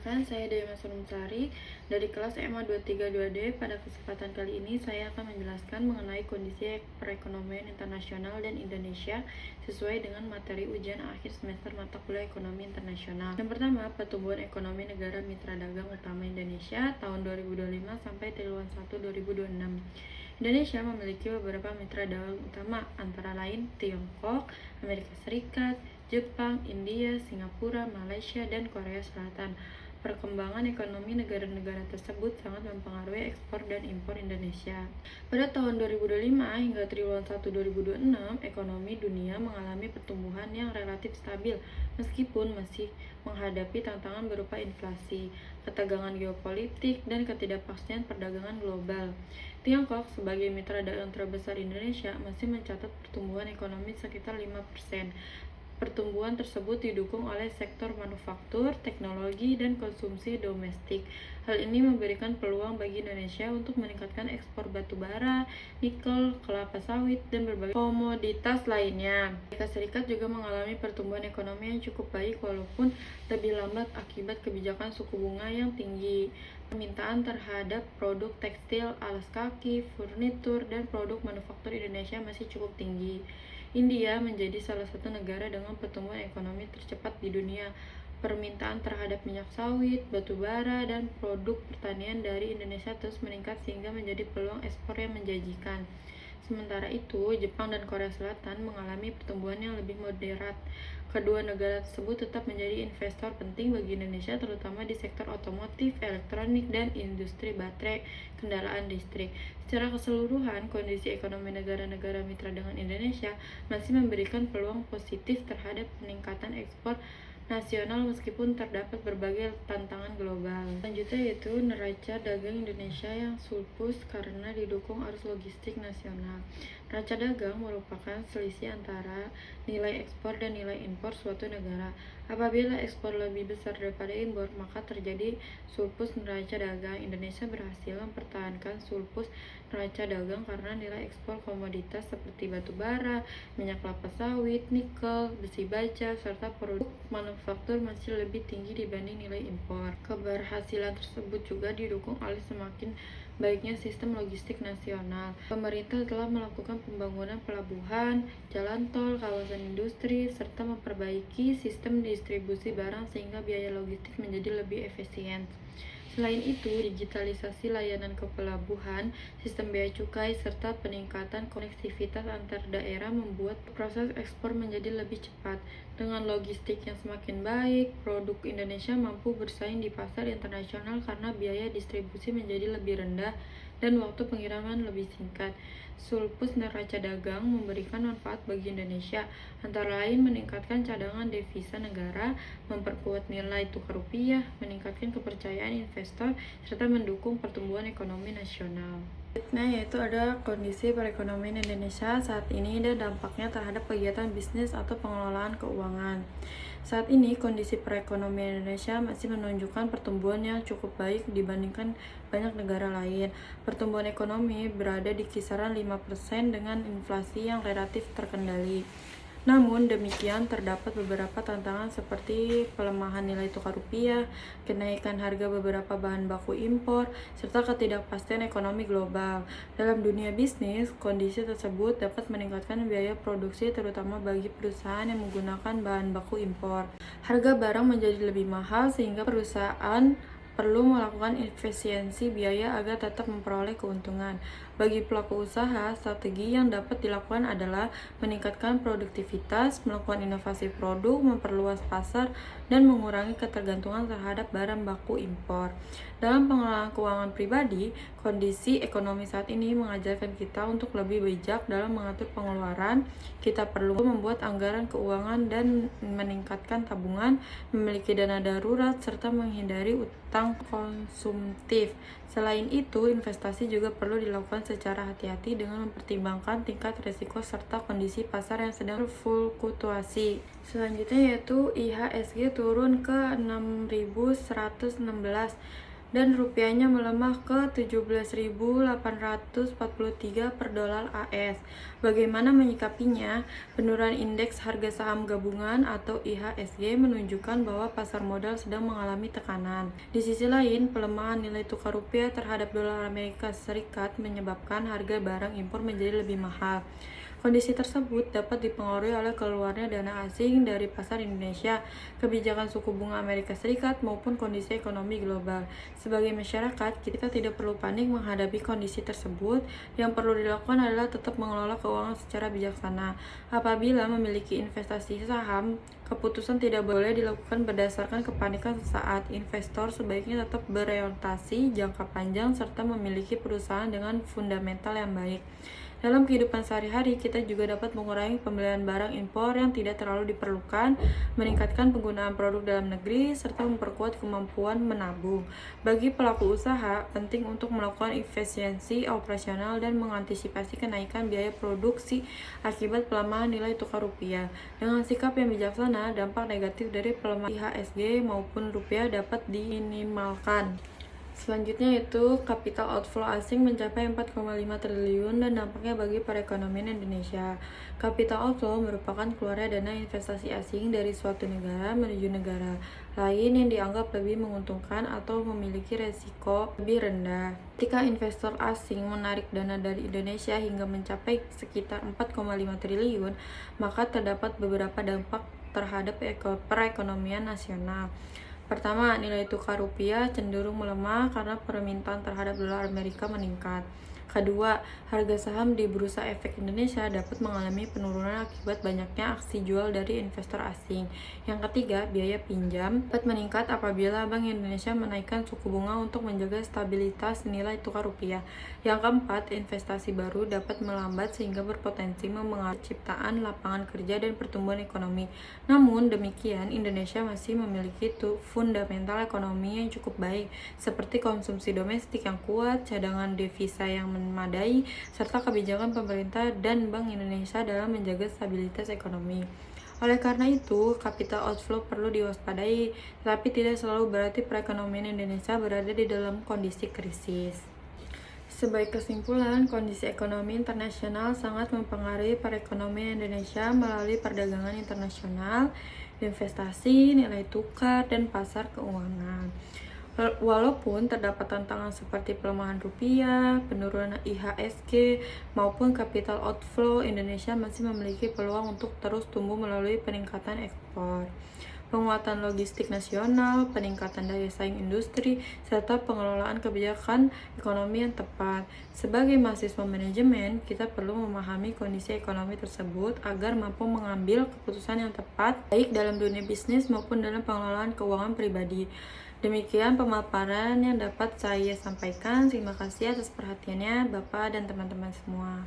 Perkenalkan, saya Dewi Masrumsari dari kelas MA 232D. Pada kesempatan kali ini, saya akan menjelaskan mengenai kondisi perekonomian internasional dan Indonesia sesuai dengan materi ujian akhir semester mata kuliah ekonomi internasional. Yang pertama, pertumbuhan ekonomi negara mitra dagang utama Indonesia tahun 2025 sampai triwulan 1 2026. Indonesia memiliki beberapa mitra dagang utama, antara lain Tiongkok, Amerika Serikat, Jepang, India, Singapura, Malaysia, dan Korea Selatan. Perkembangan ekonomi negara-negara tersebut sangat mempengaruhi ekspor dan impor Indonesia. Pada tahun 2025 hingga triwulan 1 2026, ekonomi dunia mengalami pertumbuhan yang relatif stabil meskipun masih menghadapi tantangan berupa inflasi, ketegangan geopolitik, dan ketidakpastian perdagangan global. Tiongkok sebagai mitra dagang terbesar Indonesia masih mencatat pertumbuhan ekonomi sekitar 5%. Pertumbuhan tersebut didukung oleh sektor manufaktur, teknologi, dan konsumsi domestik. Hal ini memberikan peluang bagi Indonesia untuk meningkatkan ekspor batu bara, nikel, kelapa sawit, dan berbagai komoditas lainnya. Amerika Serikat juga mengalami pertumbuhan ekonomi yang cukup baik walaupun lebih lambat akibat kebijakan suku bunga yang tinggi. Permintaan terhadap produk tekstil, alas kaki, furnitur, dan produk manufaktur Indonesia masih cukup tinggi. India menjadi salah satu negara dengan pertumbuhan ekonomi tercepat di dunia. Permintaan terhadap minyak sawit, batu bara, dan produk pertanian dari Indonesia terus meningkat sehingga menjadi peluang ekspor yang menjanjikan. Sementara itu, Jepang dan Korea Selatan mengalami pertumbuhan yang lebih moderat. Kedua negara tersebut tetap menjadi investor penting bagi Indonesia, terutama di sektor otomotif, elektronik, dan industri baterai kendaraan listrik. Secara keseluruhan, kondisi ekonomi negara-negara mitra dengan Indonesia masih memberikan peluang positif terhadap peningkatan ekspor nasional meskipun terdapat berbagai tantangan global. Selanjutnya yaitu neraca dagang Indonesia yang surplus karena didukung arus logistik nasional. Neraca dagang merupakan selisih antara nilai ekspor dan nilai impor suatu negara. Apabila ekspor lebih besar daripada impor, maka terjadi surplus neraca dagang. Indonesia berhasil mempertahankan surplus neraca dagang karena nilai ekspor komoditas seperti batu bara, minyak kelapa sawit, nikel, besi baja, serta produk manufaktur masih lebih tinggi dibanding nilai impor. Keberhasilan tersebut juga didukung oleh semakin baiknya sistem logistik nasional. Pemerintah telah melakukan pembangunan pelabuhan, jalan tol, kawasan industri, serta memperbaiki sistem distribusi barang sehingga biaya logistik menjadi lebih efisien. Selain itu, digitalisasi layanan kepelabuhan, sistem bea cukai, serta peningkatan konektivitas antar daerah membuat proses ekspor menjadi lebih cepat. Dengan logistik yang semakin baik, produk Indonesia mampu bersaing di pasar internasional karena biaya distribusi menjadi lebih rendah dan waktu pengiriman lebih singkat. Surplus neraca dagang memberikan manfaat bagi Indonesia, antara lain meningkatkan cadangan devisa negara, memperkuat nilai tukar rupiah, meningkatkan kepercayaan investor, serta mendukung pertumbuhan ekonomi nasional. Selanjutnya yaitu ada kondisi perekonomian Indonesia saat ini dan dampaknya terhadap kegiatan bisnis atau pengelolaan keuangan. Saat ini kondisi perekonomian Indonesia masih menunjukkan pertumbuhan yang cukup baik dibandingkan banyak negara lain. Pertumbuhan ekonomi berada di kisaran 5% dengan inflasi yang relatif terkendali. Namun demikian, terdapat beberapa tantangan seperti pelemahan nilai tukar rupiah, kenaikan harga beberapa bahan baku impor, serta ketidakpastian ekonomi global. Dalam dunia bisnis, kondisi tersebut dapat meningkatkan biaya produksi terutama bagi perusahaan yang menggunakan bahan baku impor. Harga barang menjadi lebih mahal sehingga perusahaan perlu melakukan efisiensi biaya agar tetap memperoleh keuntungan. Bagi pelaku usaha, strategi yang dapat dilakukan adalah meningkatkan produktivitas, melakukan inovasi produk, memperluas pasar, dan mengurangi ketergantungan terhadap barang baku impor. Dalam pengelolaan keuangan pribadi, kondisi ekonomi saat ini mengajarkan kita untuk lebih bijak dalam mengatur pengeluaran. Kita perlu membuat anggaran keuangan dan meningkatkan tabungan, memiliki dana darurat, serta menghindari utang konsumtif. Selain itu, investasi juga perlu dilakukan secara hati-hati dengan mempertimbangkan tingkat risiko serta kondisi pasar yang sedang berfluktuasi. Selanjutnya yaitu IHSG turun ke 6.116 dan rupiahnya melemah ke 17.843 per dolar AS. Bagaimana menyikapinya? Penurunan indeks harga saham gabungan atau IHSG menunjukkan bahwa pasar modal sedang mengalami tekanan. Di sisi lain, pelemahan nilai tukar rupiah terhadap dolar Amerika Serikat menyebabkan harga barang impor menjadi lebih mahal. Kondisi tersebut dapat dipengaruhi oleh keluarnya dana asing dari pasar Indonesia, kebijakan suku bunga Amerika Serikat, maupun kondisi ekonomi global. Sebagai masyarakat, kita tidak perlu panik menghadapi kondisi tersebut. Yang perlu dilakukan adalah tetap mengelola keuangan secara bijaksana. Apabila memiliki investasi saham, keputusan tidak boleh dilakukan berdasarkan kepanikan sesaat. Investor sebaiknya tetap berorientasi jangka panjang serta memiliki perusahaan dengan fundamental yang baik. Dalam kehidupan sehari-hari, kita juga dapat mengurangi pembelian barang impor yang tidak terlalu diperlukan, meningkatkan penggunaan produk dalam negeri, serta memperkuat kemampuan menabung. Bagi pelaku usaha, penting untuk melakukan efisiensi operasional dan mengantisipasi kenaikan biaya produksi akibat pelemahan nilai tukar rupiah. Dengan sikap yang bijaksana, dampak negatif dari pelemahan IHSG maupun rupiah dapat diminimalkan. Selanjutnya yaitu capital outflow asing mencapai 4,5 triliun dan dampaknya bagi perekonomian Indonesia. Capital outflow merupakan keluarnya dana investasi asing dari suatu negara menuju negara lain yang dianggap lebih menguntungkan atau memiliki resiko lebih rendah. Ketika investor asing menarik dana dari Indonesia hingga mencapai sekitar 4,5 triliun, maka terdapat beberapa dampak terhadap perekonomian nasional. Pertama, nilai tukar rupiah cenderung melemah karena permintaan terhadap dolar Amerika meningkat. Kedua, harga saham di Bursa Efek Indonesia dapat mengalami penurunan akibat banyaknya aksi jual dari investor asing. Yang ketiga, biaya pinjam dapat meningkat apabila Bank Indonesia menaikkan suku bunga untuk menjaga stabilitas nilai tukar rupiah. Yang keempat, investasi baru dapat melambat sehingga berpotensi mempengaruhi ciptaan lapangan kerja dan pertumbuhan ekonomi. Namun demikian, Indonesia masih memiliki fundamental ekonomi yang cukup baik, seperti konsumsi domestik yang kuat, cadangan devisa yang memadai, serta kebijakan pemerintah dan Bank Indonesia dalam menjaga stabilitas ekonomi. Oleh karena itu, capital outflow perlu diwaspadai, tetapi tidak selalu berarti perekonomian Indonesia berada di dalam kondisi krisis. Sebagai kesimpulan, kondisi ekonomi internasional sangat mempengaruhi perekonomian Indonesia melalui perdagangan internasional, investasi, nilai tukar, dan pasar keuangan. Walaupun terdapat tantangan seperti pelemahan rupiah, penurunan IHSG, maupun capital outflow, Indonesia masih memiliki peluang untuk terus tumbuh melalui peningkatan ekspor, penguatan logistik nasional, peningkatan daya saing industri, serta pengelolaan kebijakan ekonomi yang tepat. Sebagai mahasiswa manajemen, kita perlu memahami kondisi ekonomi tersebut agar mampu mengambil keputusan yang tepat, baik dalam dunia bisnis maupun dalam pengelolaan keuangan pribadi. Demikian pemaparan yang dapat saya sampaikan. Terima kasih atas perhatiannya, Bapak dan teman-teman semua.